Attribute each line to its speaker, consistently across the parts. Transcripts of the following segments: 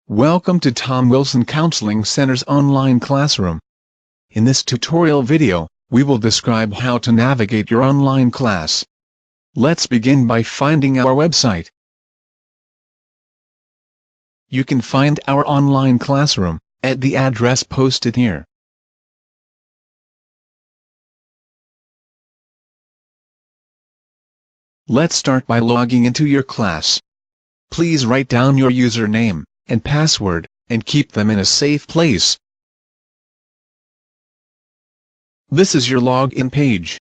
Speaker 1: Welcome to Tom Wilson Counseling Center's online classroom. In this tutorial video, we will describe how to navigate your online class. Let's begin by finding our website. You can find our online classroom at the address posted here. Let's start by logging into your class. Please write down your username and password, and keep them in a safe place. This is your login page.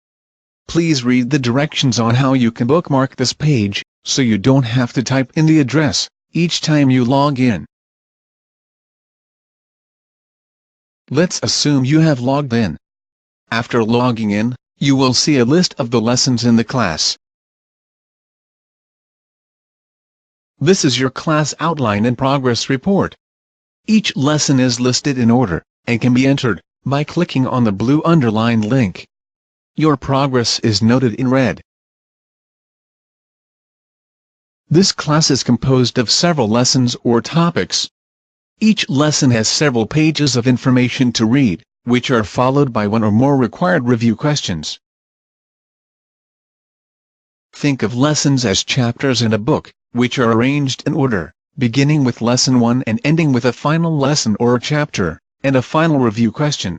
Speaker 1: Please read the directions on how you can bookmark this page, so you don't have to type in the address each time you log in. Let's assume you have logged in. After logging in, you will see a list of the lessons in the class. This is your class outline and progress report. Each lesson is listed in order, and can be entered by clicking on the blue underlined link. Your progress is noted in red. This class is composed of several lessons or topics. Each lesson has several pages of information to read, which are followed by one or more required review questions. Think of lessons as chapters in a book, which are arranged in order, beginning with lesson 1 and ending with a final lesson or chapter, and a final review question.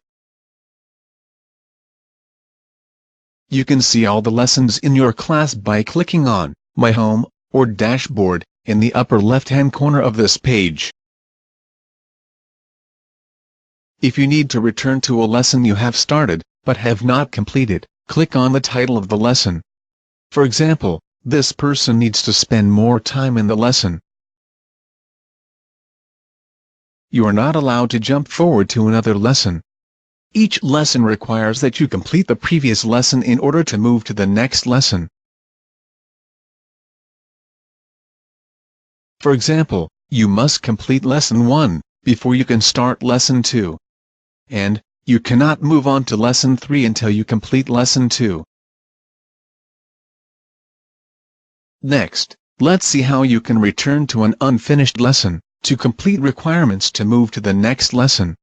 Speaker 1: You can see all the lessons in your class by clicking on My Home or Dashboard in the upper left-hand corner of this page. If you need to return to a lesson you have started, but have not completed, click on the title of the lesson. For example, this person needs to spend more time in the lesson. You are not allowed to jump forward to another lesson. Each lesson requires that you complete the previous lesson in order to move to the next lesson. For example, you must complete lesson 1 before you can start lesson 2. And you cannot move on to lesson 3 until you complete lesson 2. Next, let's see how you can return to an unfinished lesson, to complete requirements to move to the next lesson.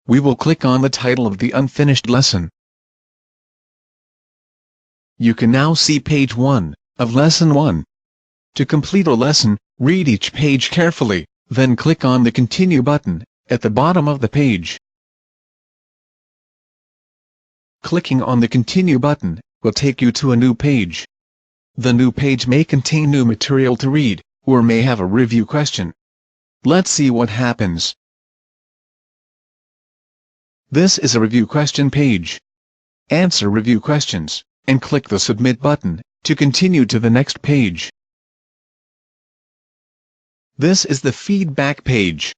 Speaker 1: We will click on the title of the unfinished lesson. You can now see page 1 of lesson 1. To complete a lesson, read each page carefully, then click on the Continue button at the bottom of the page. Clicking on the Continue button will take you to a new page. The new page may contain new material to read, or may have a review question. Let's see what happens. This is a review question page. Answer review questions, and click the Submit button to continue to the next page. This is the feedback page.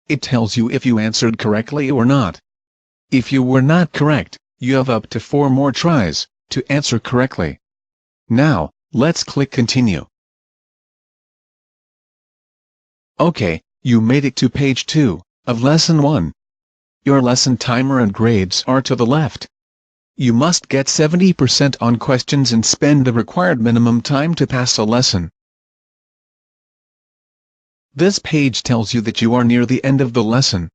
Speaker 1: It tells you if you answered correctly or not. If you were not correct, you have up to 4 more tries to answer correctly. Now, let's click Continue. Okay, you made it to page 2 of lesson 1. Your lesson timer and grades are to the left. You must get 70% on questions and spend the required minimum time to pass a lesson. This page tells you that you are near the end of the lesson.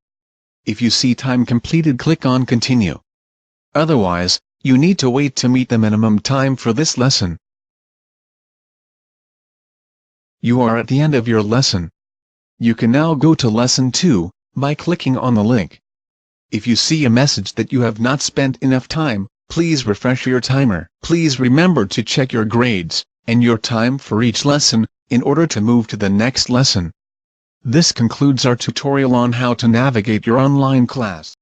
Speaker 1: If you see time completed, click on Continue. Otherwise, you need to wait to meet the minimum time for this lesson. You are at the end of your lesson. You can now go to lesson 2 by clicking on the link. If you see a message that you have not spent enough time, please refresh your timer. Please remember to check your grades and your time for each lesson in order to move to the next lesson. This concludes our tutorial on how to navigate your online class.